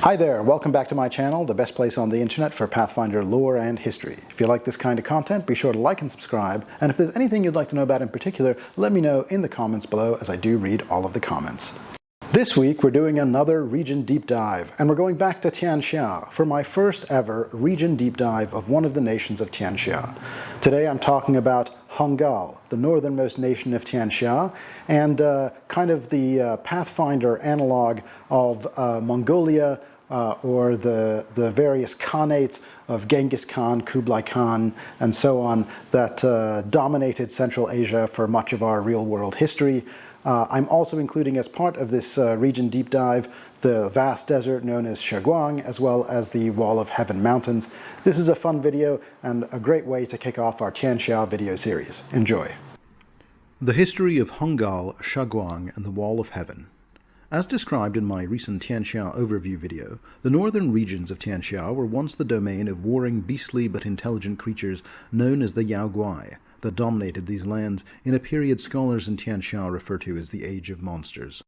Hi there, welcome back to my channel, the best place on the internet for Pathfinder lore and history. If you like this kind of content, be sure to like and subscribe, and if there's anything you'd like to know about in particular, let me know in the comments below, as I do read all of the comments. This week we're doing another region deep dive, and we're going back to Tian Xia for my first ever region deep dive of one of the nations of Tian Xia. Today I'm talking about Hongal, the northernmost nation of Tian Xia, and kind of the Pathfinder analog of Mongolia, or the various khanates of Genghis Khan, Kublai Khan, and so on that dominated Central Asia for much of our real-world history. I'm also including as part of this region deep dive the vast desert known as Shanguang, as well as the Wall of Heaven Mountains. This is a fun video and a great way to kick off our Tian Xia video series. Enjoy. The history of Hongal, Shanguang, and the Wall of Heaven. As described in my recent Tian Xia overview video, the northern regions of Tian Xia were once the domain of warring, beastly but intelligent creatures known as the Yaoguai that dominated these lands in a period scholars in Tian Xia refer to as the Age of Monsters.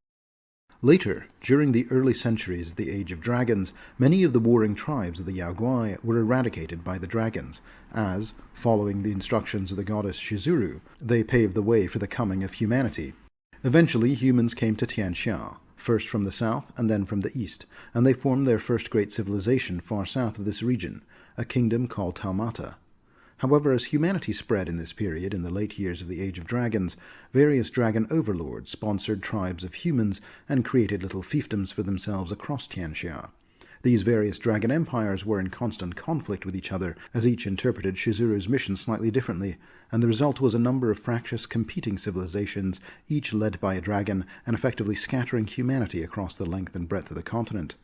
Later, during the early centuries of the Age of Dragons, many of the warring tribes of the Yaoguai were eradicated by the dragons, as, following the instructions of the goddess Shizuru, they paved the way for the coming of humanity. Eventually, humans came to Tian Xia, first from the south and then from the east, and they formed their first great civilization far south of this region, a kingdom called Taumata. However, as humanity spread in this period, in the late years of the Age of Dragons, various dragon overlords sponsored tribes of humans and created little fiefdoms for themselves across Tian Xia. These various dragon empires were in constant conflict with each other, as each interpreted Shizuru's mission slightly differently, and the result was a number of fractious competing civilizations, each led by a dragon, and effectively scattering humanity across the length and breadth of the continent.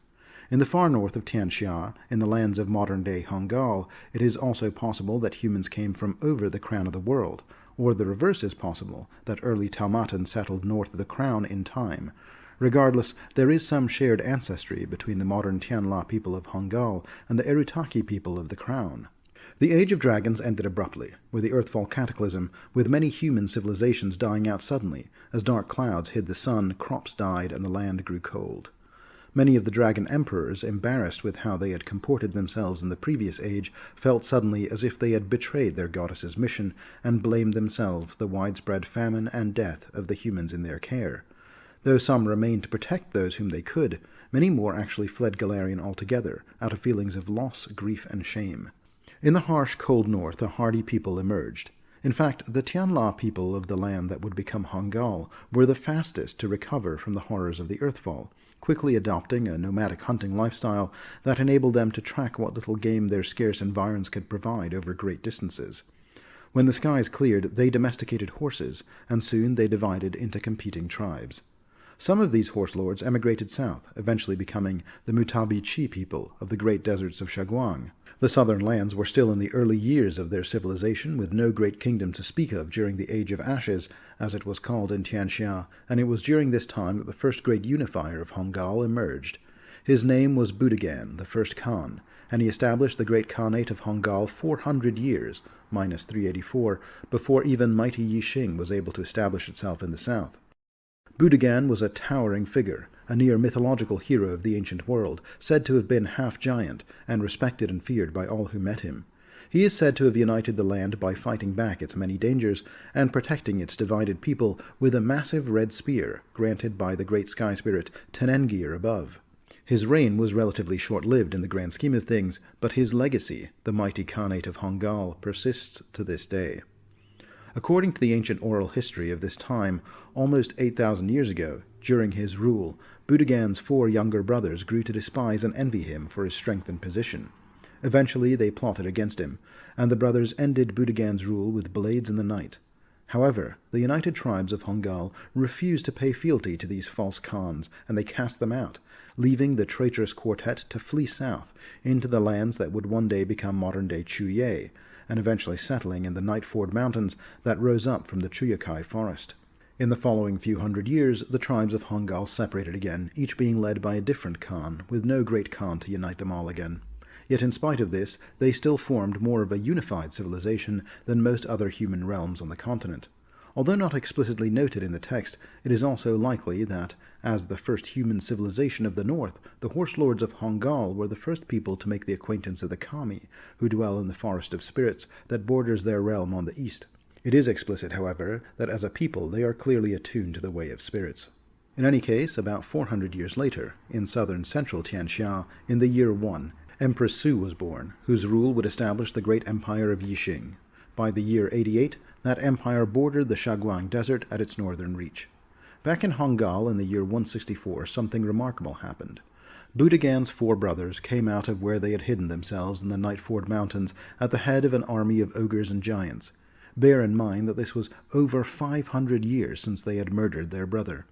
In the far north of Tian Xia, in the lands of modern-day Hongal, it is also possible that humans came from over the crown of the world, or the reverse is possible, that early Taumatans settled north of the crown in time. Regardless, there is some shared ancestry between the modern Tianla people of Hongal and the Erutaki people of the Crown. The Age of Dragons ended abruptly, with the Earthfall cataclysm, with many human civilizations dying out suddenly. As dark clouds hid the sun, crops died, and the land grew cold. Many of the dragon emperors, embarrassed with how they had comported themselves in the previous age, felt suddenly as if they had betrayed their goddess's mission, and blamed themselves for the widespread famine and death of the humans in their care. Though some remained to protect those whom they could, many more actually fled Galarian altogether, out of feelings of loss, grief, and shame. In the harsh, cold north, a hardy people emerged. In fact, the Tianla people of the land that would become Hongal were the fastest to recover from the horrors of the Earthfall, quickly adopting a nomadic hunting lifestyle that enabled them to track what little game their scarce environs could provide over great distances. When the skies cleared, they domesticated horses, and soon they divided into competing tribes. Some of these horse lords emigrated south, eventually becoming the Mutabi-Chi people of the great deserts of Shanguang. The southern lands were still in the early years of their civilization, with no great kingdom to speak of during the Age of Ashes, as it was called in Tian Xia, and it was during this time that the first great unifier of Hongal emerged. His name was Budagan, the first Khan, and he established the great Khanate of Hongal 400 years, minus 384, before even mighty Yixing was able to establish itself in the south. Budagan was a towering figure, a near mythological hero of the ancient world, said to have been half-giant, and respected and feared by all who met him. He is said to have united the land by fighting back its many dangers, and protecting its divided people with a massive red spear, granted by the great sky spirit Tenengir above. His reign was relatively short-lived in the grand scheme of things, but his legacy, the mighty Khanate of Hongal, persists to this day. According to the ancient oral history of this time, almost 8,000 years ago, during his rule, Budagan's 4 younger brothers grew to despise and envy him for his strength and position. Eventually they plotted against him, and the brothers ended Budagan's rule with blades in the night. However, the united tribes of Hongal refused to pay fealty to these false Khans, and they cast them out, leaving the traitorous quartet to flee south, into the lands that would one day become modern-day Chuye, and eventually settling in the Nightford Mountains that rose up from the Chuyakai forest. In the following few hundred years, the tribes of Hongal separated again, each being led by a different Khan, with no great Khan to unite them all again. Yet in spite of this, they still formed more of a unified civilization than most other human realms on the continent. Although not explicitly noted in the text, it is also likely that, as the first human civilization of the north, the horse lords of Hongal were the first people to make the acquaintance of the kami, who dwell in the forest of spirits that borders their realm on the east. It is explicit, however, that as a people they are clearly attuned to the way of spirits. In any case, about 400 years later, in southern central Tian Xia, in the year 1, Empress Su was born, whose rule would establish the great empire of Yixing. By the year 88, that empire bordered the Shanguang Desert at its northern reach. Back in Hongal in the year 164, something remarkable happened. Budagan's 4 brothers came out of where they had hidden themselves in the Nightford Mountains at the head of an army of ogres and giants. Bear in mind that this was over 500 years since they had murdered their brother.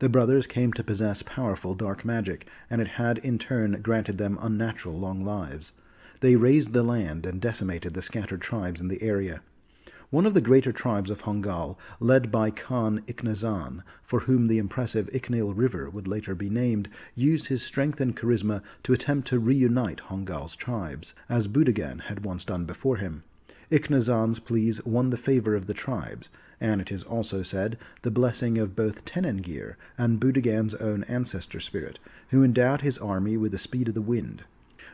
The brothers came to possess powerful dark magic, and it had in turn granted them unnatural long lives. They razed the land and decimated the scattered tribes in the area. One of the greater tribes of Hongal, led by Khan Iknazan, for whom the impressive Iknil River would later be named, used his strength and charisma to attempt to reunite Hongal's tribes, as Budagan had once done before him. Iknazan's pleas won the favor of the tribes, and it is also said the blessing of both Tenengir and Budagan's own ancestor spirit, who endowed his army with the speed of the wind.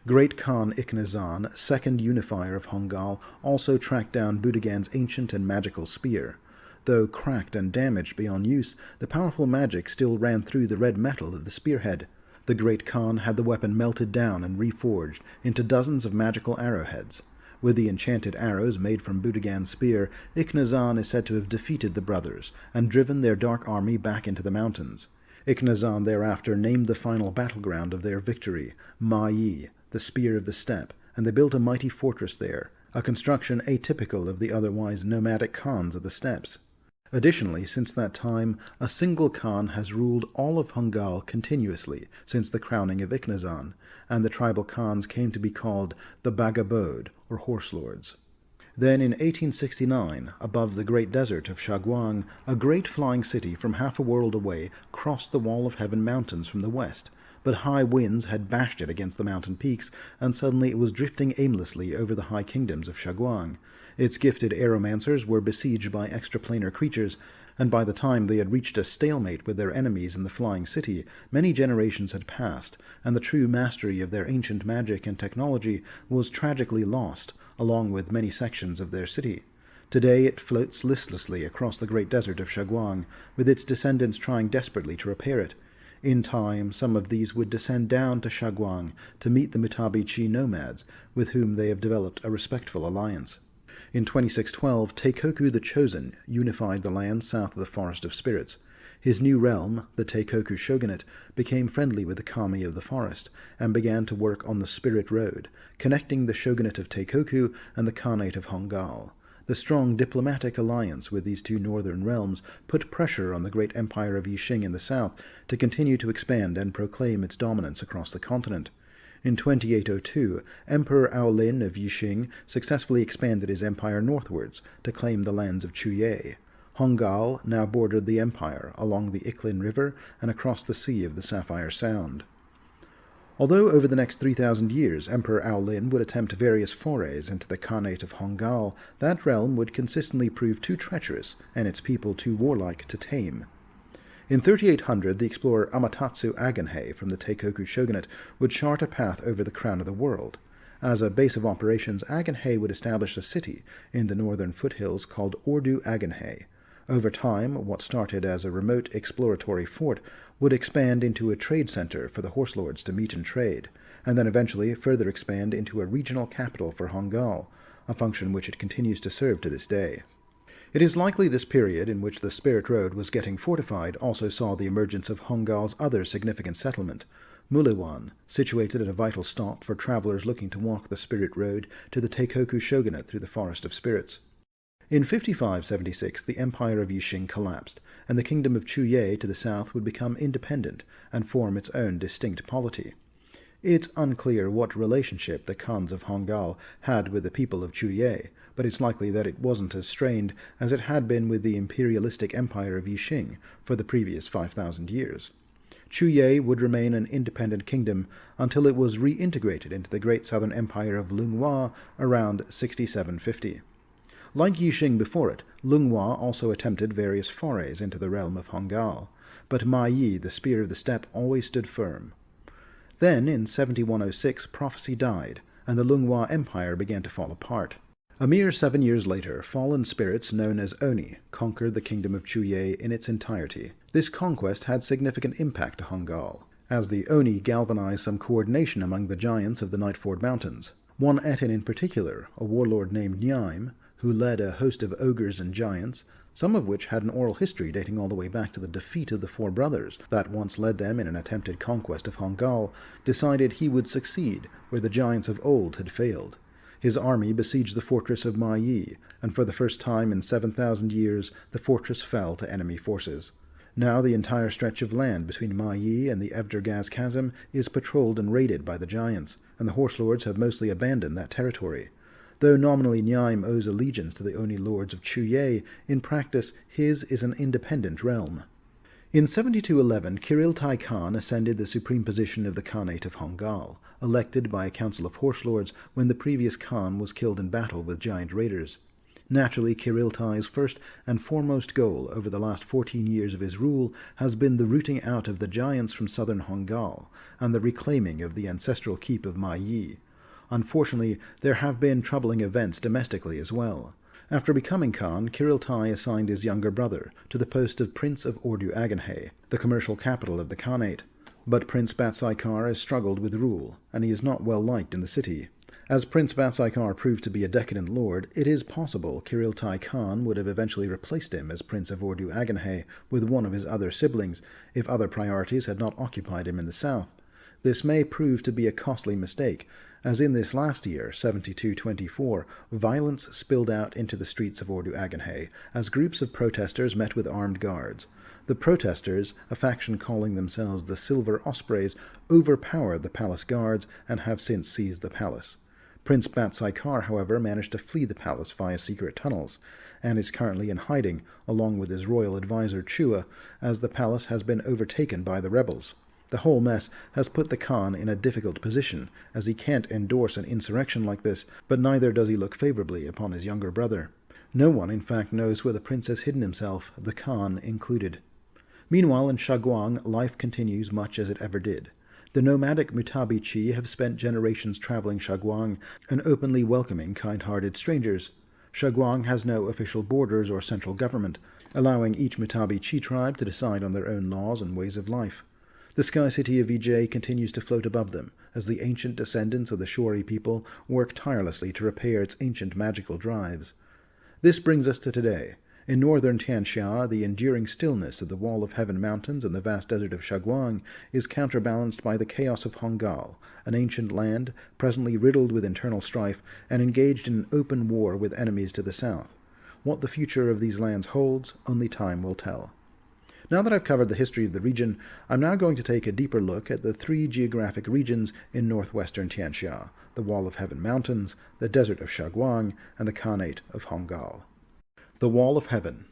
Great Khan Iknazan, second unifier of Hongal, also tracked down Budagan's ancient and magical spear. Though cracked and damaged beyond use, the powerful magic still ran through the red metal of the spearhead. The Great Khan had the weapon melted down and reforged into dozens of magical arrowheads. With the enchanted arrows made from Budagan's spear, Iknazan is said to have defeated the brothers and driven their dark army back into the mountains. Iknazan thereafter named the final battleground of their victory, Ma Yi, the Spear of the Steppe, and they built a mighty fortress there, a construction atypical of the otherwise nomadic khans of the steppes. Additionally, since that time, a single Khan has ruled all of Hongal continuously since the crowning of Iknazan, and the tribal Khans came to be called the Bagabode, or Horse Lords. Then in 1869, above the great desert of Shanguang, a great flying city from half a world away crossed the Wall of Heaven mountains from the west, but high winds had bashed it against the mountain peaks, and suddenly it was drifting aimlessly over the high kingdoms of Shanguang. Its gifted aeromancers were besieged by extraplanar creatures, and by the time they had reached a stalemate with their enemies in the flying city, many generations had passed, and the true mastery of their ancient magic and technology was tragically lost, along with many sections of their city. Today it floats listlessly across the great desert of Shanguang, with its descendants trying desperately to repair it. In time, some of these would descend down to Shanguang to meet the Mutabi-Chi nomads, with whom they have developed a respectful alliance. In 2612, Teikoku the Chosen unified the land south of the Forest of Spirits. His new realm, the Teikoku Shogunate, became friendly with the kami of the forest, and began to work on the Spirit Road, connecting the Shogunate of Teikoku and the Khanate of Hongal. The strong diplomatic alliance with these two northern realms put pressure on the great empire of Yixing in the south to continue to expand and proclaim its dominance across the continent. In 2802, Emperor Aolin of Yixing successfully expanded his empire northwards to claim the lands of Chuye. Hongal now bordered the empire along the Iklin River and across the sea of the Sapphire Sound. Although over the next 3,000 years Emperor Aolin would attempt various forays into the Khanate of Hongal, that realm would consistently prove too treacherous and its people too warlike to tame. In 3800, the explorer Amatotsu Agenhei from the Teikoku Shogunate would chart a path over the crown of the world. As a base of operations, Agenhei would establish a city in the northern foothills called Ordu Agenhei. Over time, what started as a remote exploratory fort would expand into a trade center for the horse lords to meet and trade, and then eventually further expand into a regional capital for Hongal, a function which it continues to serve to this day. It is likely this period in which the Spirit Road was getting fortified also saw the emergence of Hongal's other significant settlement, Mulewan, situated at a vital stop for travelers looking to walk the Spirit Road to the Teikoku Shogunate through the Forest of Spirits. In 5576, the Empire of Yixing collapsed, and the Kingdom of Chuye to the south would become independent and form its own distinct polity. It's unclear what relationship the Khans of Hongal had with the people of Chuye, but it's likely that it wasn't as strained as it had been with the imperialistic Empire of Yixing for the previous 5,000 years. Chuye would remain an independent kingdom until it was reintegrated into the great southern empire of Lunghua around 6750. Like Yixing before it, Lunghua also attempted various forays into the realm of Hongal, but Ma Yi, the Spear of the Steppe, always stood firm. Then, in 7106, prophecy died, and the Lunghua Empire began to fall apart. A mere 7 years later, fallen spirits known as Oni conquered the kingdom of Chuye in its entirety. This conquest had significant impact to Hongal, as the Oni galvanized some coordination among the giants of the Nightford Mountains. One Etin in particular, a warlord named Nyaim, who led a host of ogres and giants, some of which had an oral history dating all the way back to the defeat of the Four Brothers that once led them in an attempted conquest of Hongal, decided he would succeed where the giants of old had failed. His army besieged the fortress of Ma Yi, and for the first time in 7,000 years the fortress fell to enemy forces. Now the entire stretch of land between Ma Yi and the Evdergaz Chasm is patrolled and raided by the giants, and the horse lords have mostly abandoned that territory. Though nominally Nyaim owes allegiance to the Oni lords of Chuye, in practice his is an independent realm. In 7211, Kiriltai Khan ascended the supreme position of the Khanate of Hongal, elected by a council of horse lords when the previous Khan was killed in battle with giant raiders. Naturally, Kiriltai's first and foremost goal over the last 14 years of his rule has been the rooting out of the giants from southern Hongal and the reclaiming of the ancestral keep of Ma Yi. Unfortunately, there have been troubling events domestically as well. After becoming Khan, Kiriltai assigned his younger brother to the post of Prince of Ordu Agenhe, the commercial capital of the Khanate. But Prince Batsaikar has struggled with rule, and he is not well liked in the city. As Prince Batsaikar proved to be a decadent lord, it is possible Kiriltai Khan would have eventually replaced him as Prince of Ordu Agenhe with one of his other siblings, if other priorities had not occupied him in the south. This may prove to be a costly mistake, as in this last year, 7224, violence spilled out into the streets of Ordu Agenhe as groups of protesters met with armed guards. The protesters, a faction calling themselves the Silver Ospreys, overpowered the palace guards and have since seized the palace. Prince Batsaikar, however, managed to flee the palace via secret tunnels, and is currently in hiding, along with his royal advisor Chua, as the palace has been overtaken by the rebels. The whole mess has put the Khan in a difficult position, as he can't endorse an insurrection like this, but neither does he look favorably upon his younger brother. No one, in fact, knows where the prince has hidden himself, the Khan included. Meanwhile, in Shanguang, life continues much as it ever did. The nomadic Mutabi Chi have spent generations traveling Shanguang and openly welcoming kind-hearted strangers. Shanguang has no official borders or central government, allowing each Mutabi Chi tribe to decide on their own laws and ways of life. The sky city of Vijay continues to float above them, as the ancient descendants of the Shori people work tirelessly to repair its ancient magical drives. This brings us to today. In northern Tian Xia, the enduring stillness of the Wall of Heaven Mountains and the vast desert of Shanguang is counterbalanced by the chaos of Hongal, an ancient land presently riddled with internal strife and engaged in an open war with enemies to the south. What the future of these lands holds, only time will tell. Now that I've covered the history of the region, I'm now going to take a deeper look at the three geographic regions in northwestern Tian Xia: the Wall of Heaven Mountains, the Desert of Shanguang, and the Khanate of Hongal. The Wall of Heaven.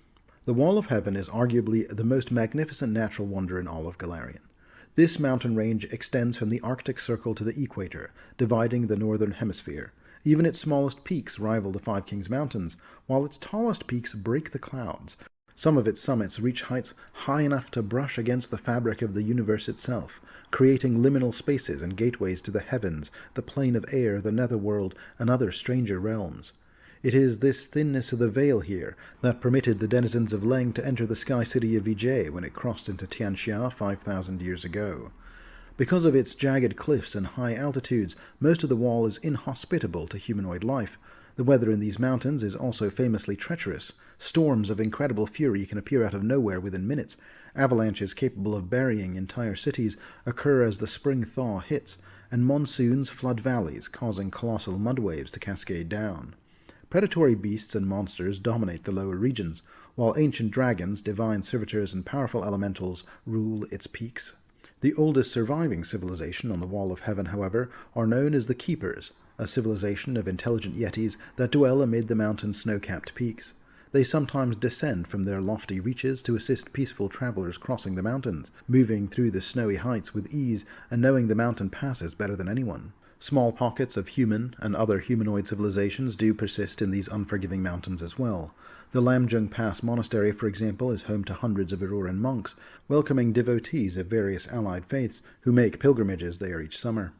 The Wall of Heaven is arguably the most magnificent natural wonder in all of Galarian. This mountain range extends from the Arctic Circle to the equator, dividing the northern hemisphere. Even its smallest peaks rival the Five Kings Mountains, while its tallest peaks break the clouds. Some of its summits reach heights high enough to brush against the fabric of the universe itself, creating liminal spaces and gateways to the heavens, the plane of air, the netherworld, and other stranger realms. It is this thinness of the veil here that permitted the denizens of Leng to enter the sky city of Vijay when it crossed into Tian Xia 5,000 years ago. Because of its jagged cliffs and high altitudes, most of the wall is inhospitable to humanoid life. The weather in these mountains is also famously treacherous. Storms of incredible fury can appear out of nowhere within minutes. Avalanches capable of burying entire cities occur as the spring thaw hits, and monsoons flood valleys, causing colossal mud waves to cascade down. Predatory beasts and monsters dominate the lower regions, while ancient dragons, divine servitors, and powerful elementals rule its peaks. The oldest surviving civilization on the Wall of Heaven, however, are known as the Keepers, a civilization of intelligent yetis that dwell amid the mountain's snow-capped peaks. They sometimes descend from their lofty reaches to assist peaceful travelers crossing the mountains, moving through the snowy heights with ease and knowing the mountain passes better than anyone. Small pockets of human and other humanoid civilizations do persist in these unforgiving mountains as well. The Lamjung Pass Monastery, for example, is home to hundreds of Auroran monks, welcoming devotees of various allied faiths who make pilgrimages there each summer.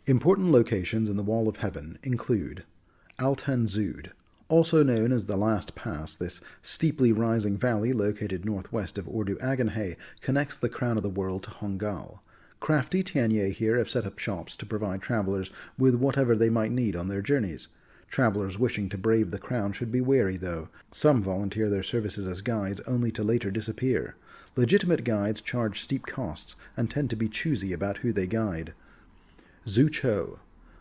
Important locations in the Wall of Heaven include Altan Zud, also known as the Last Pass. This steeply rising valley located northwest of Ordu Agenhe connects the crown of the world to Hongal. Crafty Tian Xia here have set up shops to provide travelers with whatever they might need on their journeys. Travelers wishing to brave the crown should be wary, though. Some volunteer their services as guides only to later disappear. Legitimate guides charge steep costs and tend to be choosy about who they guide. Zhuchou.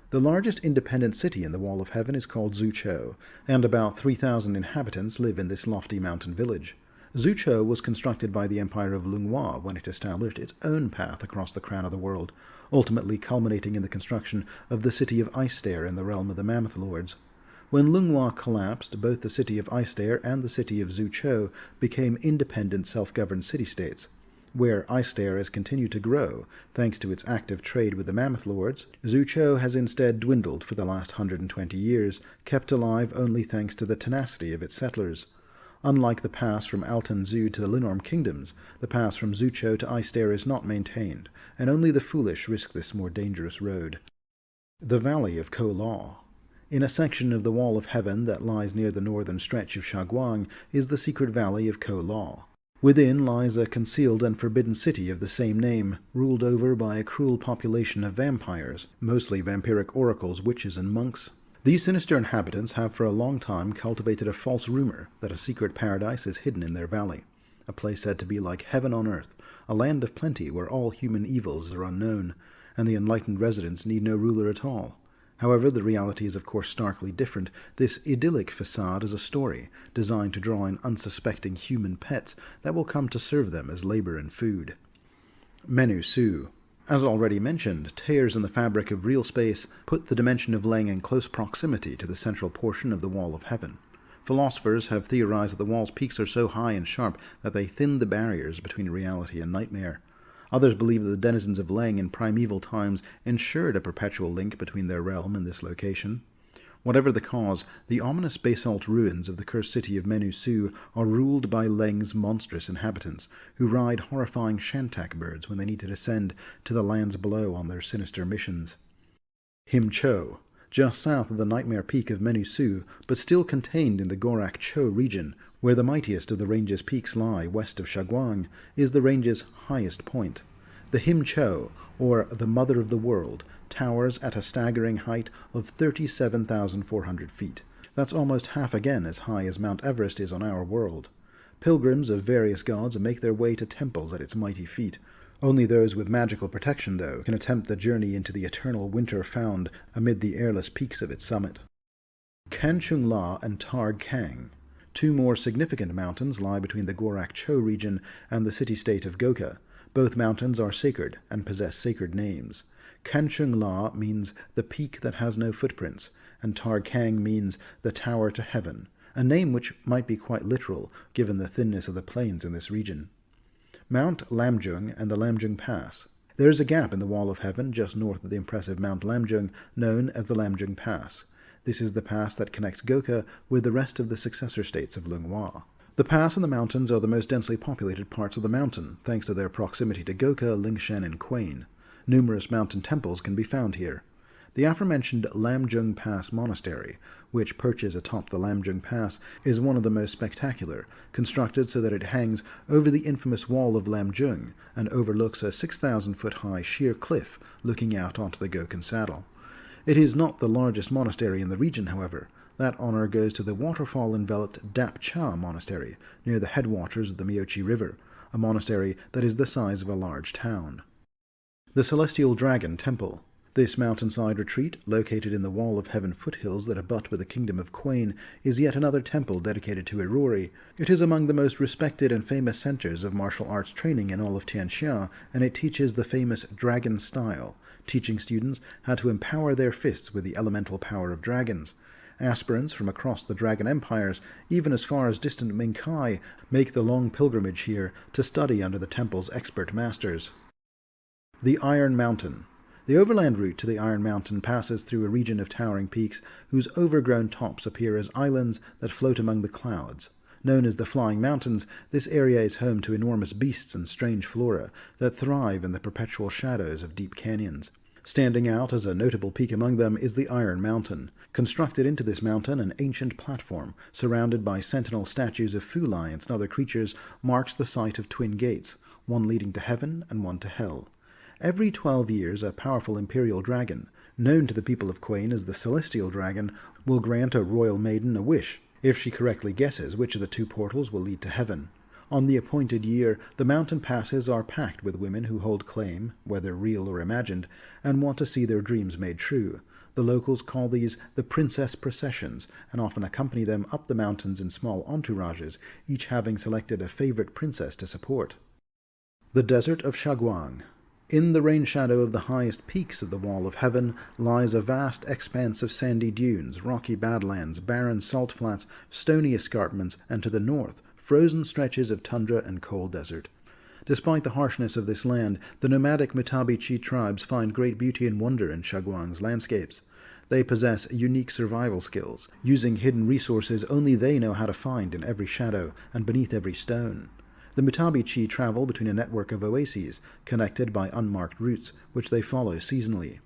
The largest independent city in the Wall of Heaven is called Zhuchou, and about 3,000 inhabitants live in this lofty mountain village. Zhuchou was constructed by the Empire of Lunghua when it established its own path across the crown of the world, ultimately culminating in the construction of the city of Icestair in the realm of the Mammoth Lords. When Lunghua collapsed, both the city of Icestair and the city of Zhuchou became independent self-governed city-states. Where Icestair has continued to grow, thanks to its active trade with the Mammoth Lords, Zhuchou has instead dwindled for the last 120 years, kept alive only thanks to the tenacity of its settlers. Unlike the pass from Altan Zud to the Linorm kingdoms, the pass from Zhuchou to Icestair is not maintained, and only the foolish risk this more dangerous road. The Valley of Ko-Law. In a section of the Wall of Heaven that lies near the northern stretch of Shanguang is the secret Valley of Ko-Law. Within lies a concealed and forbidden city of the same name, ruled over by a cruel population of vampires, mostly vampiric oracles, witches, and monks. These sinister inhabitants have for a long time cultivated a false rumor that a secret paradise is hidden in their valley, a place said to be like heaven on earth, a land of plenty where all human evils are unknown, and the enlightened residents need no ruler at all. However, the reality is of course starkly different. This idyllic facade is a story designed to draw in unsuspecting human pets that will come to serve them as labor and food. Menu Su. As already mentioned, tears in the fabric of real space put the dimension of Leng in close proximity to the central portion of the Wall of Heaven. Philosophers have theorized that the wall's peaks are so high and sharp that they thin the barriers between reality and nightmare. Others believe that the denizens of Leng in primeval times ensured a perpetual link between their realm and this location. Whatever the cause, the ominous basalt ruins of the cursed city of Menu Su are ruled by Leng's monstrous inhabitants, who ride horrifying shantak birds when they need to descend to the lands below on their sinister missions. Him Cho. Just south of the nightmare peak of Menu Su, but still contained in the Gorak Cho region, where the mightiest of the range's peaks lie west of Shanguang, is the range's highest point. The Him Cho, or the Mother of the World, towers at a staggering height of 37,400 feet. That's almost half again as high as Mount Everest is on our world. Pilgrims of various gods make their way to temples at its mighty feet. Only those with magical protection, though, can attempt the journey into the eternal winter found amid the airless peaks of its summit. Kanchung La and Targ Kang. Two more significant mountains lie between the Gorak Cho region and the city-state of Goka. Both mountains are sacred and possess sacred names. Kanchung La means the peak that has no footprints, and Targ Kang means the tower to heaven, a name which might be quite literal given the thinness of the plains in this region. Mount Lamjung and the Lamjung Pass. There is a gap in the Wall of Heaven just north of the impressive Mount Lamjung, known as the Lamjung Pass. This is the pass that connects Goka with the rest of the successor states of Lunghua. The pass and the mountains are the most densely populated parts of the mountain, thanks to their proximity to Goka, Lingshan, and Quain. Numerous mountain temples can be found here. The aforementioned Lamjung Pass Monastery, which perches atop the Lamjung Pass, is one of the most spectacular, constructed so that it hangs over the infamous wall of Lamjung and overlooks a 6,000-foot-high sheer cliff looking out onto the Gokan Saddle. It is not the largest monastery in the region, however. That honor goes to the waterfall-enveloped Dap Cha Monastery, near the headwaters of the Myochi River, a monastery that is the size of a large town. The Celestial Dragon Temple. This mountainside retreat, located in the Wall of Heaven foothills that abut with the kingdom of Quain, is yet another temple dedicated to Irori. It is among the most respected and famous centers of martial arts training in all of Tian Xia, and it teaches the famous dragon style, teaching students how to empower their fists with the elemental power of dragons. Aspirants from across the dragon empires, even as far as distant Mingkai, make the long pilgrimage here to study under the temple's expert masters. The Iron Mountain. The overland route to the Iron Mountain passes through a region of towering peaks whose overgrown tops appear as islands that float among the clouds. Known as the Flying Mountains, this area is home to enormous beasts and strange flora that thrive in the perpetual shadows of deep canyons. Standing out as a notable peak among them is the Iron Mountain. Constructed into this mountain, an ancient platform, surrounded by sentinel statues of Fu lions and other creatures, marks the site of twin gates, one leading to heaven and one to hell. Every 12 years, a powerful imperial dragon, known to the people of Quain as the Celestial Dragon, will grant a royal maiden a wish, if she correctly guesses which of the two portals will lead to heaven. On the appointed year, the mountain passes are packed with women who hold claim, whether real or imagined, and want to see their dreams made true. The locals call these the princess processions, and often accompany them up the mountains in small entourages, each having selected a favorite princess to support. The Desert of Shanguang. In the rain shadow of the highest peaks of the Wall of Heaven lies a vast expanse of sandy dunes, rocky badlands, barren salt flats, stony escarpments, and to the north, frozen stretches of tundra and coal desert. Despite the harshness of this land, the nomadic Mutabi-Chi tribes find great beauty and wonder in Shanguang's landscapes. They possess unique survival skills, using hidden resources only they know how to find in every shadow and beneath every stone. The Mutabi-Chi travel between a network of oases, connected by unmarked routes, which they follow seasonally.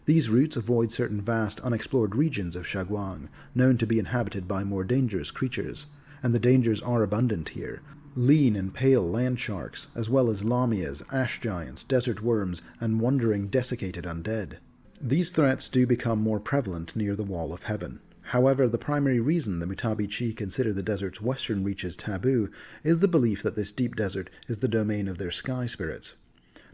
These routes avoid certain vast, unexplored regions of Shanguang, known to be inhabited by more dangerous creatures. And the dangers are abundant here. Lean and pale land sharks, as well as lamias, ash giants, desert worms, and wandering desiccated undead. These threats do become more prevalent near the Wall of Heaven. However, the primary reason the Mutabi-Chi consider the desert's western reaches taboo is the belief that this deep desert is the domain of their sky spirits.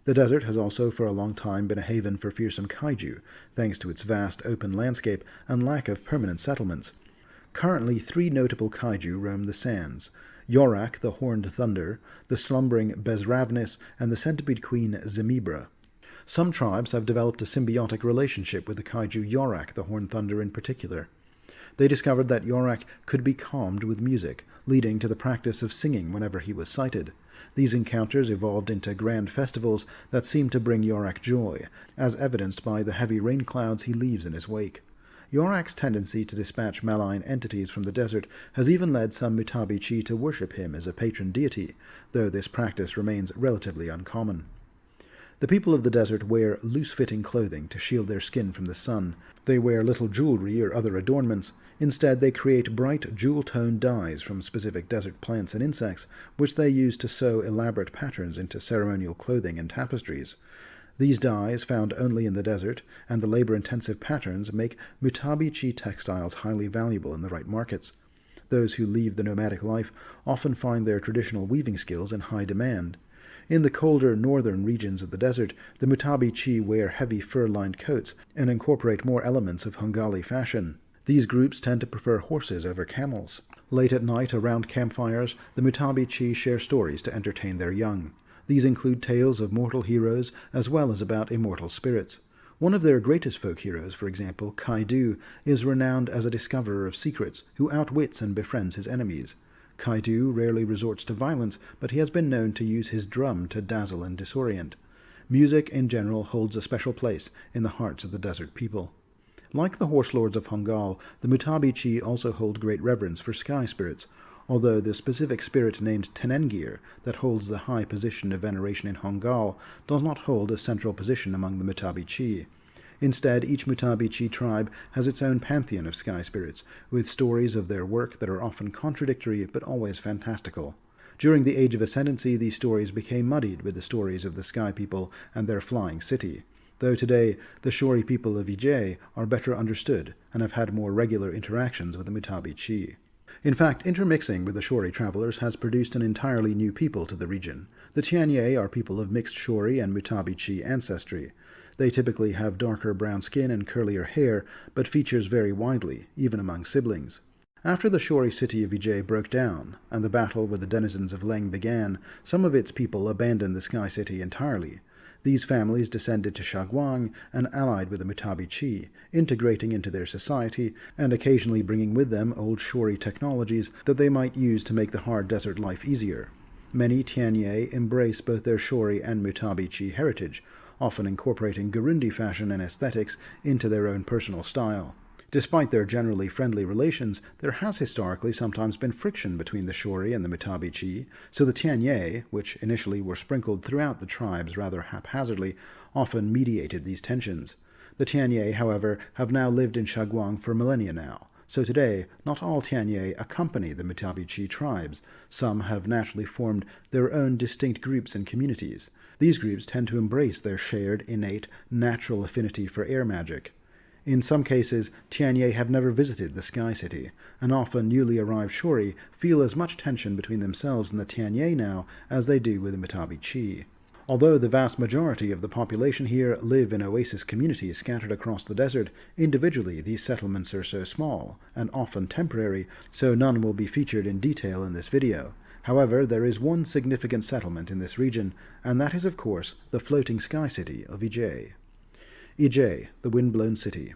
The desert has also for a long time been a haven for fearsome kaiju, thanks to its vast open landscape and lack of permanent settlements. Currently, 3 notable kaiju roam the sands: Yorak, the Horned Thunder, the slumbering Bezravnis, and the centipede queen Zemebra. Some tribes have developed a symbiotic relationship with the kaiju Yorak, the Horned Thunder in particular. They discovered that Yorak could be calmed with music, leading to the practice of singing whenever he was sighted. These encounters evolved into grand festivals that seemed to bring Yorak joy, as evidenced by the heavy rain clouds he leaves in his wake. Yorak's tendency to dispatch malign entities from the desert has even led some Mutabi-Chi to worship him as a patron deity, though this practice remains relatively uncommon. The people of the desert wear loose-fitting clothing to shield their skin from the sun. They wear little jewelry or other adornments. Instead, they create bright, jewel-toned dyes from specific desert plants and insects, which they use to sew elaborate patterns into ceremonial clothing and tapestries. These dyes, found only in the desert, and the labor-intensive patterns make Mutabi-Chi textiles highly valuable in the right markets. Those who leave the nomadic life often find their traditional weaving skills in high demand. In the colder northern regions of the desert, the Mutabi-Chi wear heavy fur-lined coats and incorporate more elements of Hongali fashion. These groups tend to prefer horses over camels. Late at night, around campfires, the Mutabi-Chi share stories to entertain their young. These include tales of mortal heroes as well as about immortal spirits. One of their greatest folk heroes, for example, Kaidu, is renowned as a discoverer of secrets who outwits and befriends his enemies. Kaidu rarely resorts to violence, but he has been known to use his drum to dazzle and disorient. Music, in general, holds a special place in the hearts of the desert people. Like the horse lords of Hongal, the Mutabi-Chi also hold great reverence for sky spirits, although the specific spirit named Tenengir, that holds the high position of veneration in Hongal, does not hold a central position among the Mutabi-Chi. Instead, each Mutabi-Chi tribe has its own pantheon of sky spirits, with stories of their work that are often contradictory but always fantastical. During the Age of Ascendancy, these stories became muddied with the stories of the Sky People and their flying city, though today the Shori people of Vijay are better understood and have had more regular interactions with the Mutabi-Chi. In fact, intermixing with the Shori travelers has produced an entirely new people to the region. The Tian Xia are people of mixed Shori and Mutabi-Chi ancestry. They typically have darker brown skin and curlier hair, but features vary widely, even among siblings. After the Shori city of Vijay broke down, and the battle with the denizens of Leng began, some of its people abandoned the Sky City entirely. These families descended to Shanguang and allied with the Mutabi-Chi, integrating into their society and occasionally bringing with them old Shori technologies that they might use to make the hard desert life easier. Many Tian Xia embrace both their Shori and Mutabi-Chi heritage, often incorporating Gurundi fashion and aesthetics into their own personal style. Despite their generally friendly relations, there has historically sometimes been friction between the Shori and the Mitabi-Chi, so the Tian Xia, which initially were sprinkled throughout the tribes rather haphazardly, often mediated these tensions. The Tian Xia, however, have now lived in Shanguang for millennia now, so today not all Tian Xia accompany the Mitabi-Chi tribes. Some have naturally formed their own distinct groups and communities. These groups tend to embrace their shared, innate, natural affinity for air magic. In some cases, Tian Xia have never visited the Sky City, and often newly arrived Shori feel as much tension between themselves and the Tian Xia now as they do with the Mitabi-Chi. Although the vast majority of the population here live in oasis communities scattered across the desert, individually these settlements are so small, and often temporary, so none will be featured in detail in this video. However, there is one significant settlement in this region, and that is of course the floating Sky City of Ijie. Ijie, the wind-blown city.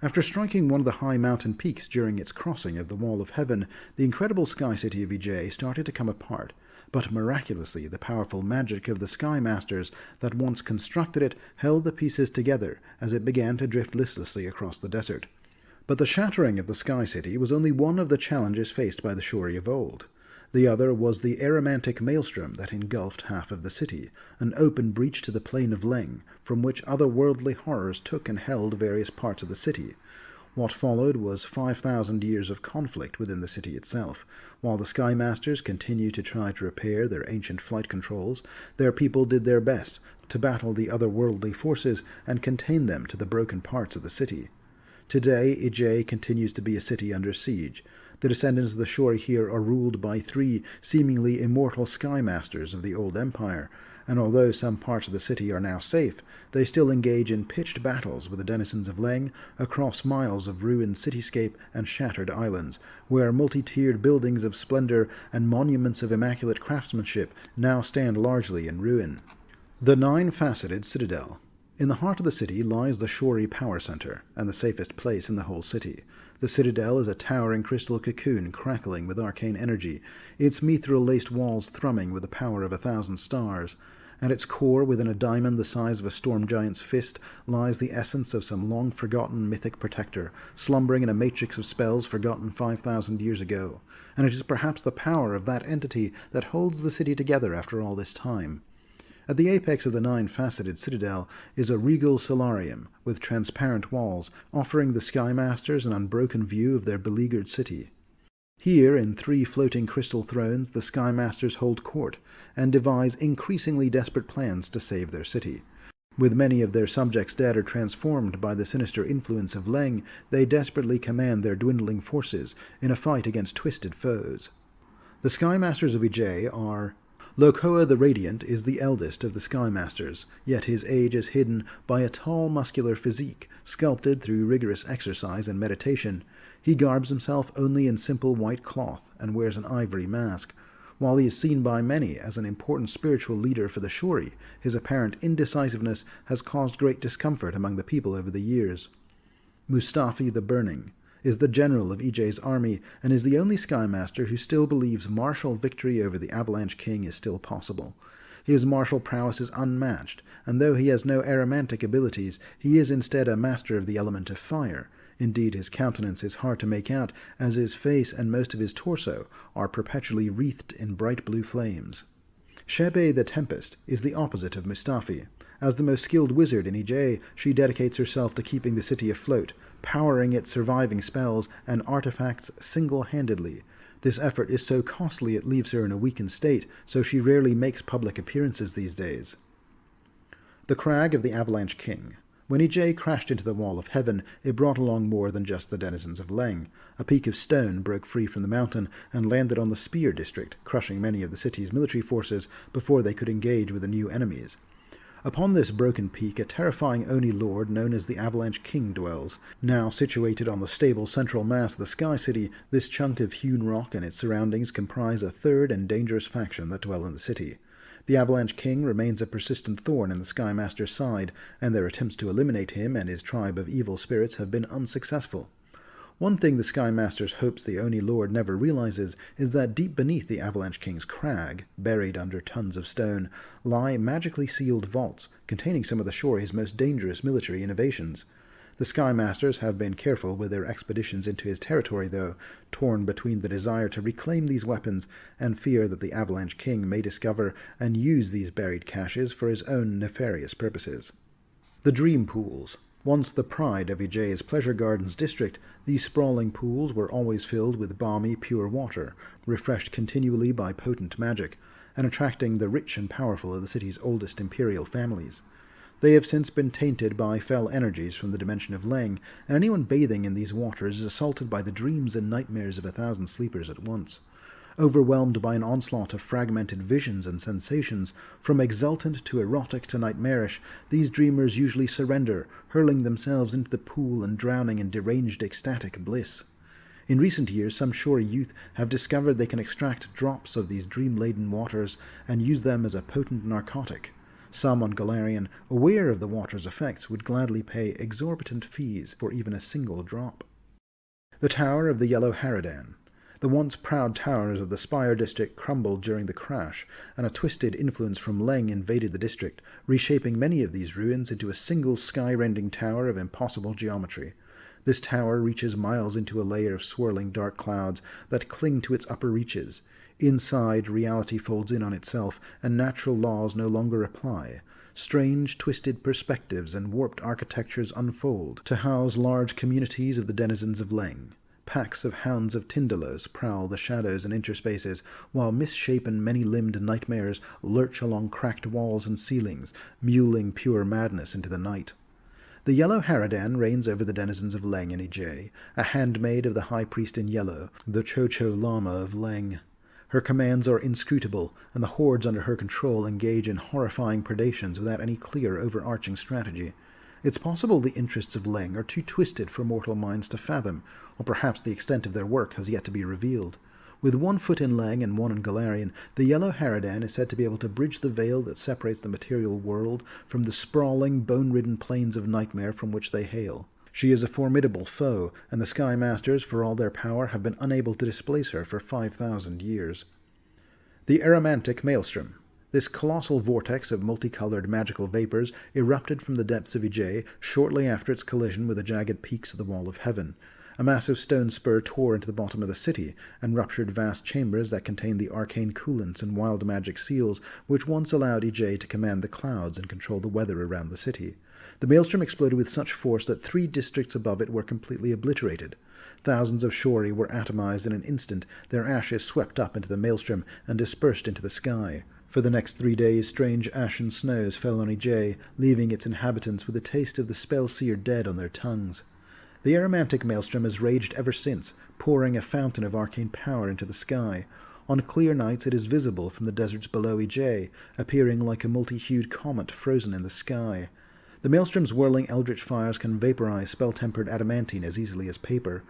After striking one of the high mountain peaks during its crossing of the Wall of Heaven, the incredible Sky City of Ijie started to come apart, but miraculously the powerful magic of the Sky Masters that once constructed it held the pieces together as it began to drift listlessly across the desert. But the shattering of the Sky City was only one of the challenges faced by the Shori of old. The other was the aromantic maelstrom that engulfed half of the city, an open breach to the plain of Leng, from which otherworldly horrors took and held various parts of the city. What followed was 5,000 years of conflict within the city itself. While the Sky Masters continued to try to repair their ancient flight controls, their people did their best to battle the otherworldly forces and contain them to the broken parts of the city. Today, Ijie continues to be a city under siege. The descendants of the Shori here are ruled by 3 seemingly immortal Sky Masters of the old empire, and although some parts of the city are now safe, they still engage in pitched battles with the denizens of Leng across miles of ruined cityscape and shattered islands, where multi-tiered buildings of splendor and monuments of immaculate craftsmanship now stand largely in ruin. The 9-faceted citadel. In the heart of the city lies the Shori power center, and the safest place in the whole city. The citadel is a towering crystal cocoon crackling with arcane energy, its mithril-laced walls thrumming with the power of 1,000 stars. At its core, within a diamond the size of a storm giant's fist, lies the essence of some long-forgotten mythic protector, slumbering in a matrix of spells forgotten 5,000 years ago. And it is perhaps the power of that entity that holds the city together after all this time. At the apex of the 9-faceted citadel is a regal solarium with transparent walls, offering the Sky Masters an unbroken view of their beleaguered city. Here, in 3 floating crystal thrones, the Sky Masters hold court, and devise increasingly desperate plans to save their city. With many of their subjects dead or transformed by the sinister influence of Leng, they desperately command their dwindling forces in a fight against twisted foes. The Sky Masters of Ijie are... Lokoa the Radiant is the eldest of the Sky Masters, yet his age is hidden by a tall, muscular physique, sculpted through rigorous exercise and meditation. He garbs himself only in simple white cloth and wears an ivory mask. While he is seen by many as an important spiritual leader for the Shori, his apparent indecisiveness has caused great discomfort among the people over the years. Mustafi the Burning is the general of Ijie's army and is the only Sky Master who still believes martial victory over the Avalanche King is still possible. His martial prowess is unmatched, and though he has no aromantic abilities, he is instead a master of the element of fire. Indeed, his countenance is hard to make out, as his face and most of his torso are perpetually wreathed in bright blue flames. Shebe the Tempest is the opposite of Mustafi. As the most skilled wizard in Ijie, she dedicates herself to keeping the city afloat, powering its surviving spells and artifacts single-handedly. This effort is so costly it leaves her in a weakened state, so she rarely makes public appearances these days. The Crag of the Avalanche King. When Ijie crashed into the Wall of Heaven, it brought along more than just the denizens of Leng. A peak of stone broke free from the mountain and landed on the Spear District, crushing many of the city's military forces before they could engage with the new enemies. Upon this broken peak, a terrifying Oni lord known as the Avalanche King dwells. Now situated on the stable central mass of the Sky City, this chunk of hewn rock and its surroundings comprise a third and dangerous faction that dwell in the city. The Avalanche King remains a persistent thorn in the Sky Master's side, and their attempts to eliminate him and his tribe of evil spirits have been unsuccessful. One thing the Sky Masters hopes the Oni Lord never realizes is that deep beneath the Avalanche King's crag, buried under tons of stone, lie magically sealed vaults containing some of the Shori's most dangerous military innovations. The Sky Masters have been careful with their expeditions into his territory, though, torn between the desire to reclaim these weapons and fear that the Avalanche King may discover and use these buried caches for his own nefarious purposes. The Dream Pools. Once the pride of Ijay's Pleasure Gardens district, these sprawling pools were always filled with balmy, pure water, refreshed continually by potent magic, and attracting the rich and powerful of the city's oldest imperial families. They have since been tainted by fell energies from the dimension of Leng, and anyone bathing in these waters is assaulted by the dreams and nightmares of 1,000 sleepers at once. Overwhelmed by an onslaught of fragmented visions and sensations, from exultant to erotic to nightmarish, these dreamers usually surrender, hurling themselves into the pool and drowning in deranged ecstatic bliss. In recent years, some Shori youth have discovered they can extract drops of these dream-laden waters and use them as a potent narcotic. Some on Galarian, aware of the water's effects, would gladly pay exorbitant fees for even a single drop. The Tower of the Yellow Haradan. The once proud towers of the Spire district crumbled during the crash, and a twisted influence from Leng invaded the district, reshaping many of these ruins into a single sky-rending tower of impossible geometry. This tower reaches miles into a layer of swirling dark clouds that cling to its upper reaches. Inside, reality folds in on itself, and natural laws no longer apply. Strange, twisted perspectives and warped architectures unfold to house large communities of the denizens of Leng. Packs of hounds of Tindalos prowl the shadows and interspaces, while misshapen, many-limbed nightmares lurch along cracked walls and ceilings, muling pure madness into the night. The Yellow Haradan reigns over the denizens of Leng and Ijay, a handmaid of the High Priest in Yellow, the Chocho Lama of Leng. Her commands are inscrutable, and the hordes under her control engage in horrifying predations without any clear overarching strategy. It's possible the interests of Leng are too twisted for mortal minds to fathom, or perhaps the extent of their work has yet to be revealed. With one foot in Leng and one in Galarian, the Yellow Haradan is said to be able to bridge the veil that separates the material world from the sprawling, bone-ridden plains of nightmare from which they hail. She is a formidable foe, and the Sky Masters, for all their power, have been unable to displace her for 5,000 years. The Aromantic Maelstrom. This colossal vortex of multicolored magical vapors erupted from the depths of Ijay shortly after its collision with the jagged peaks of the Wall of Heaven. A massive stone spur tore into the bottom of the city and ruptured vast chambers that contained the arcane coolants and wild magic seals which once allowed Ijay to command the clouds and control the weather around the city. The maelstrom exploded with such force that 3 districts above it were completely obliterated. Thousands of Shori were atomized in an instant, their ashes swept up into the maelstrom and dispersed into the sky. For the next 3 days, strange ashen snows fell on Ijay, leaving its inhabitants with a taste of the spell-seared dead on their tongues. The Aromantic Maelstrom has raged ever since, pouring a fountain of arcane power into the sky. On clear nights it is visible from the deserts below Ijay, appearing like a multi-hued comet frozen in the sky. The Maelstrom's whirling eldritch fires can vaporize spell-tempered adamantine as easily as paper.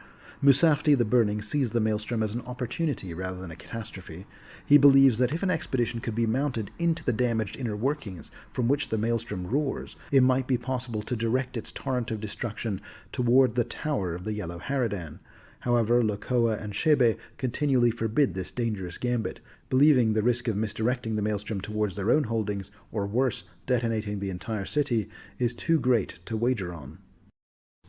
Musafti the Burning sees the Maelstrom as an opportunity rather than a catastrophe. He believes that if an expedition could be mounted into the damaged inner workings from which the Maelstrom roars, it might be possible to direct its torrent of destruction toward the Tower of the Yellow Haradan. However, Lokoa and Shebe continually forbid this dangerous gambit, believing the risk of misdirecting the Maelstrom towards their own holdings, or worse, detonating the entire city, is too great to wager on.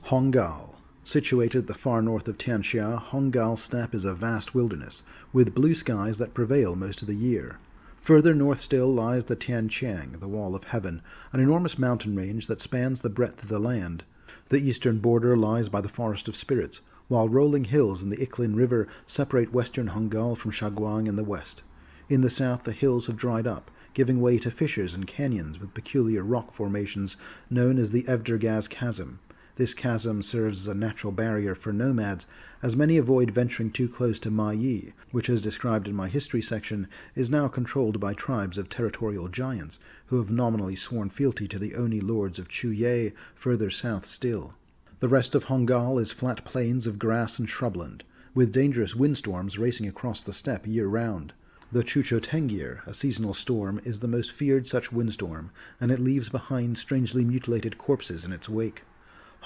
Hongal. Situated at the far north of Tian Xia, Hongal Steppe is a vast wilderness, with blue skies that prevail most of the year. Further north still lies the Tian Qiang, the Wall of Heaven, an enormous mountain range that spans the breadth of the land. The eastern border lies by the Forest of Spirits, while rolling hills and the Iklin River separate western Hongal from Shanguang in the west. In the south the hills have dried up, giving way to fissures and canyons with peculiar rock formations known as the Evdergaz Chasm. This chasm serves as a natural barrier for nomads, as many avoid venturing too close to Ma Yi, which, as described in my history section, is now controlled by tribes of territorial giants, who have nominally sworn fealty to the Oni lords of Chu Ye, further south still. The rest of Hongal is flat plains of grass and shrubland, with dangerous windstorms racing across the steppe year-round. The Chucho Tengir, a seasonal storm, is the most feared such windstorm, and it leaves behind strangely mutilated corpses in its wake.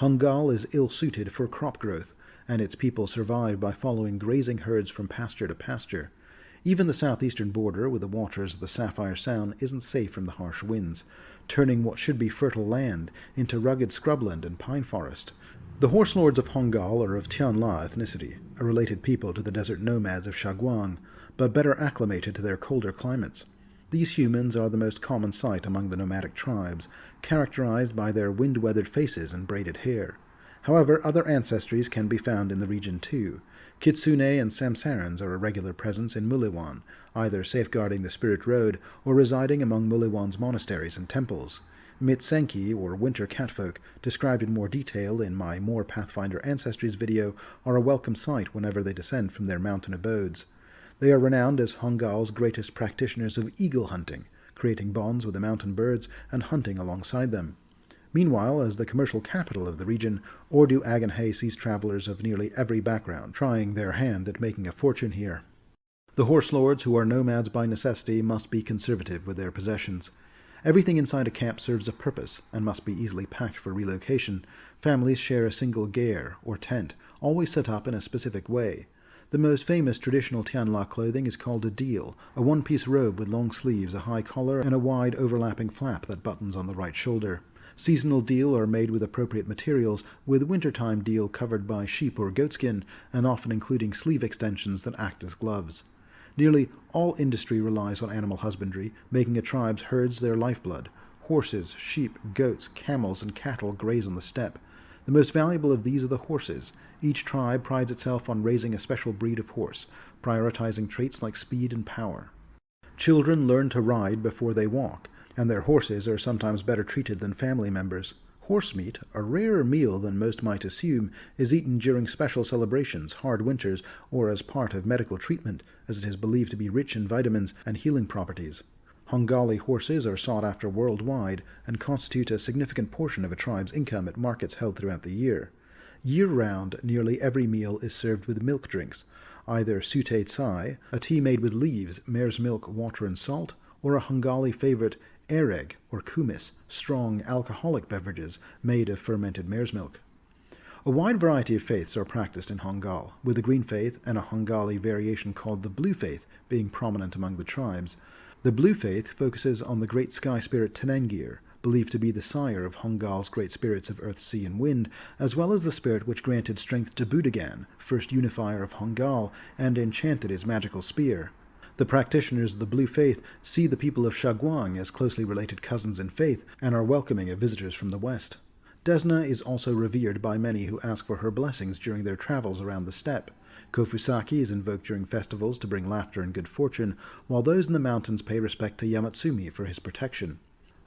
Hongal is ill-suited for crop growth, and its people survived by following grazing herds from pasture to pasture. Even the southeastern border with the waters of the Sapphire Sound isn't safe from the harsh winds, turning what should be fertile land into rugged scrubland and pine forest. The horse lords of Hongal are of Tian Xia ethnicity, a related people to the desert nomads of Shanguang, but better acclimated to their colder climates. These humans are the most common sight among the nomadic tribes, characterized by their wind-weathered faces and braided hair. However, other ancestries can be found in the region too. Kitsune and Samsarans are a regular presence in Muliwan, either safeguarding the spirit road or residing among Muliwan's monasteries and temples. Mitsenki, or winter catfolk, described in more detail in my More Pathfinder Ancestries video, are a welcome sight whenever they descend from their mountain abodes. They are renowned as Hongal's greatest practitioners of eagle hunting, creating bonds with the mountain birds and hunting alongside them. Meanwhile, as the commercial capital of the region, Ordu Aganhe sees travelers of nearly every background trying their hand at making a fortune here. The horse lords, who are nomads by necessity, must be conservative with their possessions. Everything inside a camp serves a purpose and must be easily packed for relocation. Families share a single ger, or tent, always set up in a specific way. The most famous traditional Tian Xia clothing is called a deal, a one-piece robe with long sleeves, a high collar, and a wide overlapping flap that buttons on the right shoulder. Seasonal deal are made with appropriate materials, with wintertime deal covered by sheep or goatskin, and often including sleeve extensions that act as gloves. Nearly all industry relies on animal husbandry, making a tribe's herds their lifeblood. Horses, sheep, goats, camels, and cattle graze on the steppe. The most valuable of these are the horses. Each tribe prides itself on raising a special breed of horse, prioritizing traits like speed and power. Children learn to ride before they walk, and their horses are sometimes better treated than family members. Horse meat, a rarer meal than most might assume, is eaten during special celebrations, hard winters, or as part of medical treatment, as it is believed to be rich in vitamins and healing properties. Hongali horses are sought after worldwide and constitute a significant portion of a tribe's income at markets held throughout the year. Year-round, nearly every meal is served with milk drinks, either sute tsai, a tea made with leaves, mare's milk, water, and salt, or a Hongali favorite, ereg, or kumis, strong alcoholic beverages made of fermented mare's milk. A wide variety of faiths are practiced in Hongal, with the green faith and a Hongali variation called the blue faith being prominent among the tribes. The blue faith focuses on the great sky spirit Tenengir, believed to be the sire of Hongal's great spirits of earth, sea, and wind, as well as the spirit which granted strength to Budagan, first unifier of Hongal, and enchanted his magical spear. The practitioners of the Blue Faith see the people of Shanguang as closely related cousins in faith and are welcoming of visitors from the west. Desna is also revered by many who ask for her blessings during their travels around the steppe. Kofusaki is invoked during festivals to bring laughter and good fortune, while those in the mountains pay respect to Yamatsumi for his protection.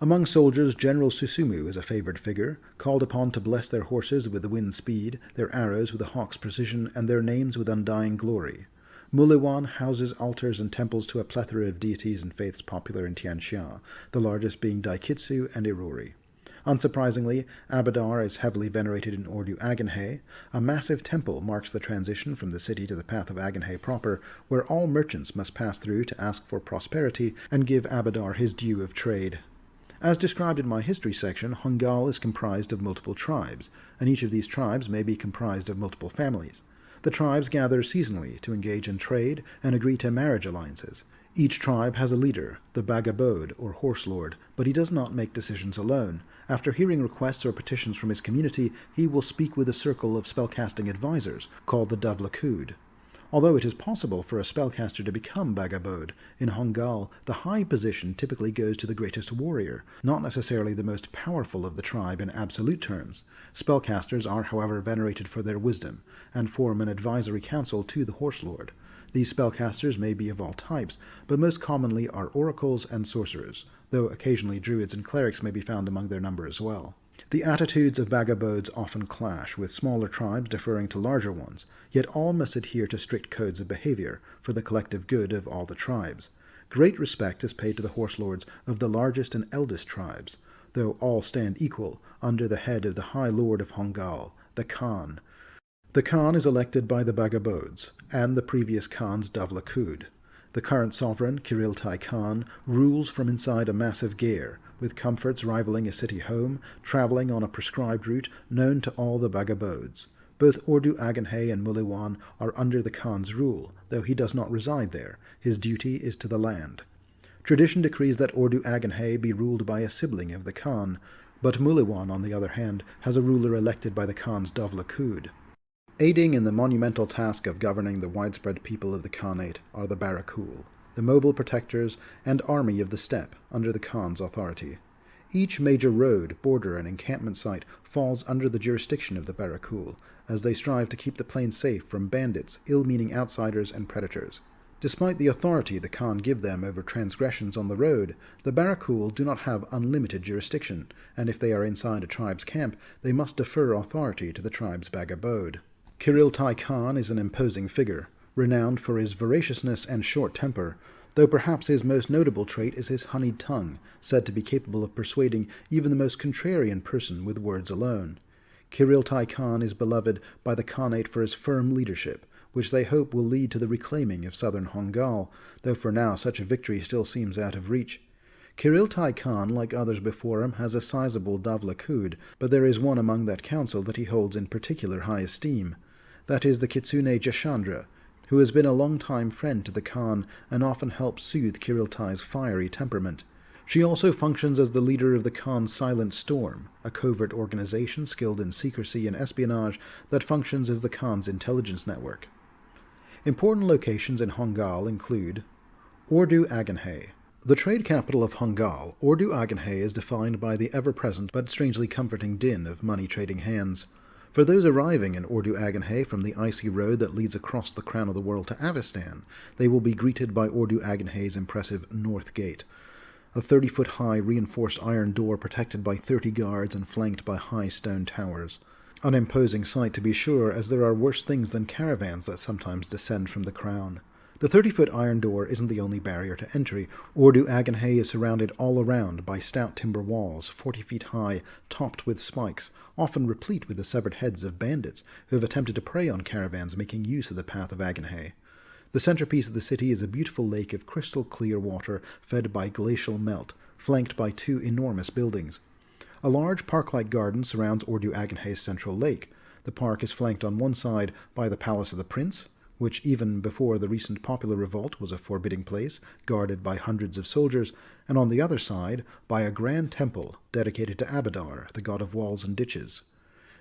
Among soldiers, General Susumu is a favored figure, called upon to bless their horses with the wind's speed, their arrows with a hawk's precision, and their names with undying glory. Muliwan houses altars and temples to a plethora of deities and faiths popular in Tian Xia, the largest being Daikitsu and Irori. Unsurprisingly, Abadar is heavily venerated in Ordu Aganhe. A massive temple marks the transition from the city to the path of Aganhe proper, where all merchants must pass through to ask for prosperity and give Abadar his due of trade. As described in my history section, Hongal is comprised of multiple tribes, and each of these tribes may be comprised of multiple families. The tribes gather seasonally to engage in trade and agree to marriage alliances. Each tribe has a leader, the Bagabode, or horse lord, but he does not make decisions alone. After hearing requests or petitions from his community, he will speak with a circle of spellcasting advisors, called the Davlakud. Although it is possible for a spellcaster to become Bagabode, in Hongal, the high position typically goes to the greatest warrior, not necessarily the most powerful of the tribe in absolute terms. Spellcasters are, however, venerated for their wisdom, and form an advisory council to the Horse Lord. These spellcasters may be of all types, but most commonly are oracles and sorcerers, though occasionally druids and clerics may be found among their number as well. The attitudes of Bagabodes often clash, with smaller tribes deferring to larger ones, yet all must adhere to strict codes of behavior for the collective good of all the tribes. Great respect is paid to the horse lords of the largest and eldest tribes, though all stand equal under the head of the High Lord of Hongal, the Khan. The Khan is elected by the Bagabodes and the previous Khan's Davlakud. The current sovereign, Kiriltai Khan, rules from inside a massive ger, with comforts rivaling a city home, traveling on a prescribed route known to all the Bagabodes. Both Ordu Agenhay and Muliwan are under the Khan's rule, though he does not reside there. His duty is to the land. Tradition decrees that Ordu Agenhay be ruled by a sibling of the Khan, but Muliwan, on the other hand, has a ruler elected by the Khan's Davlakud. Aiding in the monumental task of governing the widespread people of the Khanate are the Barakul, the mobile protectors and army of the steppe under the Khan's authority. Each major road, border, and encampment site falls under the jurisdiction of the Barakul, as they strive to keep the plain safe from bandits, ill-meaning outsiders, and predators. Despite the authority the Khan give them over transgressions on the road, the Barakul do not have unlimited jurisdiction, and if they are inside a tribe's camp, they must defer authority to the tribe's bagabode. Kiriltai Khan is an imposing figure, renowned for his voraciousness and short temper, though perhaps his most notable trait is his honeyed tongue, said to be capable of persuading even the most contrarian person with words alone. Kiriltai Khan is beloved by the Khanate for his firm leadership, which they hope will lead to the reclaiming of southern Hongal, though for now such a victory still seems out of reach. Kiriltai Khan, like others before him, has a sizable Davlakud, but there is one among that council that he holds in particular high esteem. That is the Kitsune Jashandra, who has been a long-time friend to the Khan and often helps soothe Kiriltai's fiery temperament. She also functions as the leader of the Khan's Silent Storm, a covert organization skilled in secrecy and espionage that functions as the Khan's intelligence network. Important locations in Hongal include Ordu Agenhay. The trade capital of Hongal, Ordu Agenhay is defined by the ever-present but strangely comforting din of money-trading hands. For those arriving in Ordu Agenhay from the icy road that leads across the crown of the world to Avestan, they will be greeted by Ordu Agenhay's impressive North Gate, a 30-foot-high reinforced iron door protected by 30 guards and flanked by high stone towers. An imposing sight, to be sure, as there are worse things than caravans that sometimes descend from the crown. The 30-foot iron door isn't the only barrier to entry. Ordu Agenhay is surrounded all around by stout timber walls, 40 feet high, topped with spikes, often replete with the severed heads of bandits who have attempted to prey on caravans making use of the path of Agenhay. The centerpiece of the city is a beautiful lake of crystal-clear water fed by glacial melt, flanked by 2 enormous buildings. A large park-like garden surrounds Ordu Agenhay's central lake. The park is flanked on one side by the Palace of the Prince, which even before the recent popular revolt was a forbidding place, guarded by hundreds of soldiers, and on the other side by a grand temple dedicated to Abadar, the god of walls and ditches.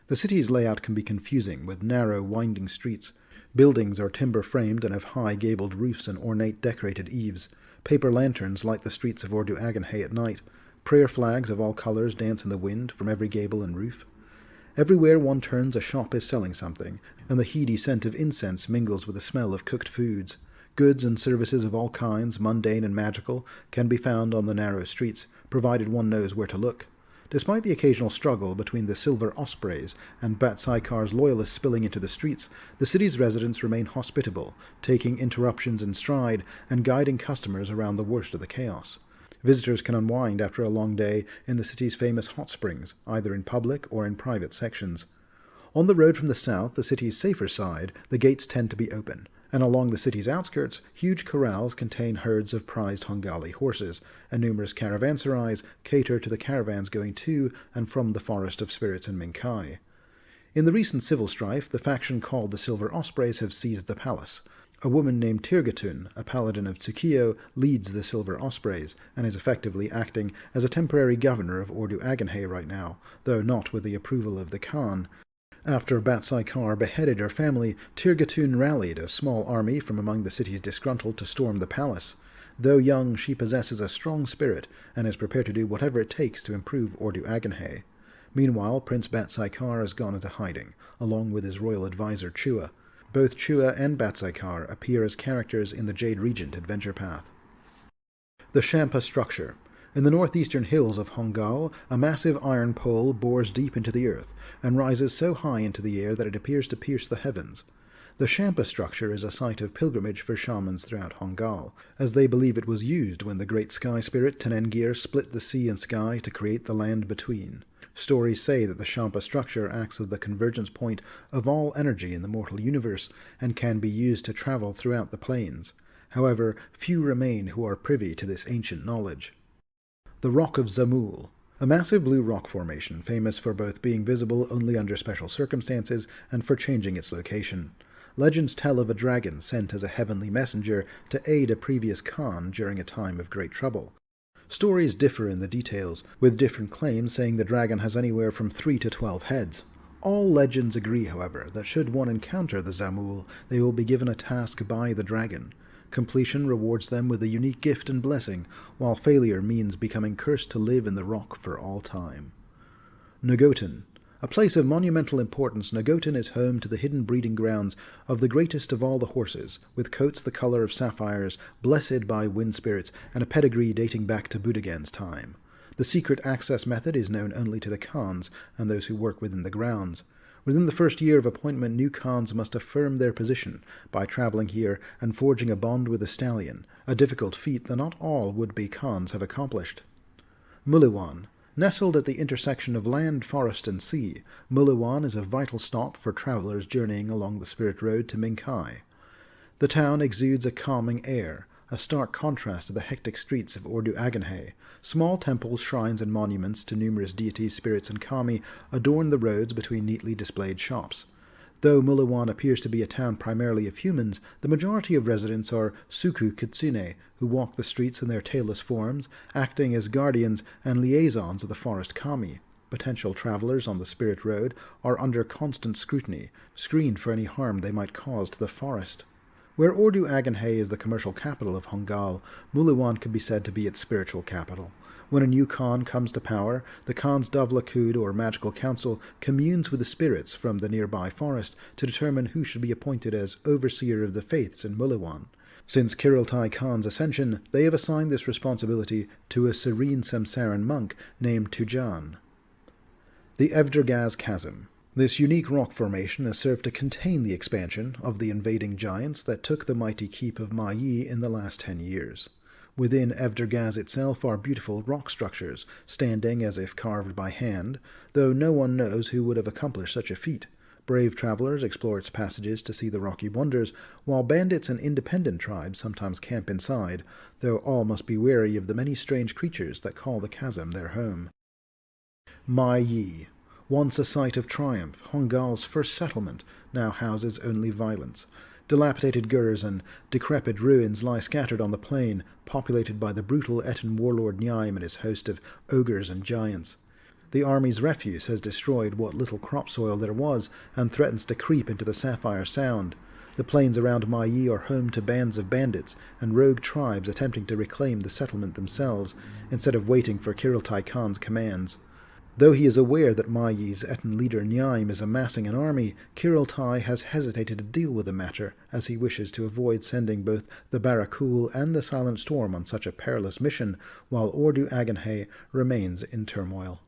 The city's layout can be confusing, with narrow, winding streets. Buildings are timber-framed and have high gabled roofs and ornate decorated eaves. Paper lanterns light the streets of Ordu Agenhay at night. Prayer flags of all colors dance in the wind from every gable and roof. Everywhere one turns, a shop is selling something, and the heady scent of incense mingles with the smell of cooked foods. Goods and services of all kinds, mundane and magical, can be found on the narrow streets, provided one knows where to look. Despite the occasional struggle between the Silver Ospreys and Bat Saikar's loyalists spilling into the streets, the city's residents remain hospitable, taking interruptions in stride and guiding customers around the worst of the chaos. Visitors can unwind after a long day in the city's famous hot springs, either in public or in private sections. On the road from the south, the city's safer side, the gates tend to be open, and along the city's outskirts, huge corrals contain herds of prized Hongali horses, and numerous caravanserais cater to the caravans going to and from the Forest of Spirits in Minkai. In the recent civil strife, the faction called the Silver Ospreys have seized the palace. A woman named Tirgatun, a paladin of Tsukio, leads the Silver Ospreys, and is effectively acting as a temporary governor of Ordu Agenhay right now, though not with the approval of the Khan. After Bat Saikar beheaded her family, Tirgatun rallied a small army from among the city's disgruntled to storm the palace. Though young, she possesses a strong spirit, and is prepared to do whatever it takes to improve Ordu Agenhay. Meanwhile, Prince Bat Saikar has gone into hiding, along with his royal advisor Chua. Both Chua and Bat Saikar appear as characters in the Jade Regent adventure path. The Shampa Structure. In the northeastern hills of Hongal, a massive iron pole bores deep into the earth, and rises so high into the air that it appears to pierce the heavens. The Shampa Structure is a site of pilgrimage for shamans throughout Hongal, as they believe it was used when the great sky spirit Tenengir split the sea and sky to create the land between. Stories say that the Shampa Structure acts as the convergence point of all energy in the mortal universe, and can be used to travel throughout the planes. However, few remain who are privy to this ancient knowledge. The Rock of Zamul. A massive blue rock formation famous for both being visible only under special circumstances and for changing its location. Legends tell of a dragon sent as a heavenly messenger to aid a previous Khan during a time of great trouble. Stories differ in the details, with different claims saying the dragon has anywhere from 3 to 12 heads. All legends agree, however, that should one encounter the Zamul, they will be given a task by the dragon. Completion rewards them with a unique gift and blessing, while failure means becoming cursed to live in the rock for all time. Nogotan. A place of monumental importance, Nogotan is home to the hidden breeding grounds of the greatest of all the horses, with coats the color of sapphires, blessed by wind spirits, and a pedigree dating back to Budagan's time. The secret access method is known only to the Khans and those who work within the grounds. Within the first year of appointment, new Khans must affirm their position by traveling here and forging a bond with a stallion, a difficult feat that not all would-be Khans have accomplished. Muliwan. Nestled at the intersection of land, forest, and sea, Muliwan is a vital stop for travelers journeying along the Spirit Road to Minkai. The town exudes a calming air, a stark contrast to the hectic streets of Ordu Agenhe. Small temples, shrines, and monuments to numerous deities, spirits, and kami adorn the roads between neatly displayed shops. Though Muliwan appears to be a town primarily of humans, the majority of residents are Suku Kitsune, who walk the streets in their tailless forms, acting as guardians and liaisons of the forest kami. Potential travelers on the Spirit Road are under constant scrutiny, screened for any harm they might cause to the forest. Where Ordu Agenhe is the commercial capital of Hongal, Muliwan could be said to be its spiritual capital. When a new Khan comes to power, the Khan's Davlakud, or magical council, communes with the spirits from the nearby forest to determine who should be appointed as overseer of the faiths in Muliwan. Since Kiriltai Khan's ascension, they have assigned this responsibility to a serene Samsaran monk named Tujan. The Evdergaz Chasm. This unique rock formation has served to contain the expansion of the invading giants that took the mighty keep of Mayi in the last 10 years. Within Evdergaz itself are beautiful rock structures, standing as if carved by hand, though no one knows who would have accomplished such a feat. Brave travelers explore its passages to see the rocky wonders, while bandits and independent tribes sometimes camp inside, though all must be wary of the many strange creatures that call the chasm their home. Mayi. Once a site of triumph, Hongal's first settlement now houses only violence. Dilapidated gurs and decrepit ruins lie scattered on the plain, populated by the brutal Eton warlord Nyaim and his host of ogres and giants. The army's refuse has destroyed what little crop soil there was and threatens to creep into the Sapphire Sound. The plains around Mayi are home to bands of bandits and rogue tribes attempting to reclaim the settlement themselves, instead of waiting for Kiriltai Khan's commands. Though he is aware that Mayi's Eton leader Nyaim is amassing an army, Kiriltai has hesitated to deal with the matter, as he wishes to avoid sending both the Barakul and the Silent Storm on such a perilous mission, while Ordu Agenhe remains in turmoil.